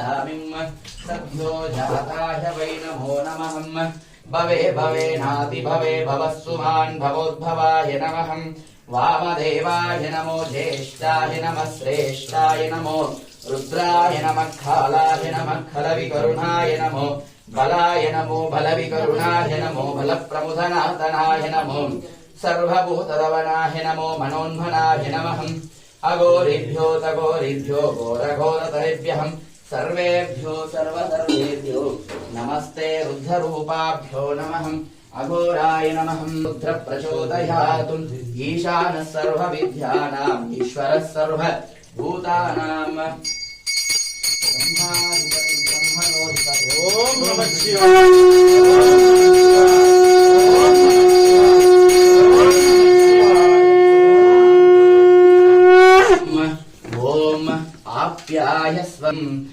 ददामिं सभ्यो जाताय वै नमो नमः भवे भवेनाति भवे भवस्सुमान् भवोद्भवाय नमः वामदेवाय नमो ज्येष्ठाय नमः श्रेष्ठाय नमो रुद्राय नमः खालाय नमः खलविकरुणाय नमो बलाय नमो बलविकरुणाय नमो बलप्रमुदनातनाय नमो सर्वभूतदवनाय नमो मनोन्मनाय नमः अघोरिभ्यो तघोरिभ्यो घोरघोरतरेभ्यः सर्वेभ्यो सर्वसर्वेभ्यो नमस्ते रुद्ररूपाभ्यो नमः अघोराय नमः रुद्रप्रचोदयातु ईशानः सर्वविद्यानाम् ईश्वरः सर्वभूतानाम् ओम नमः शिवाय।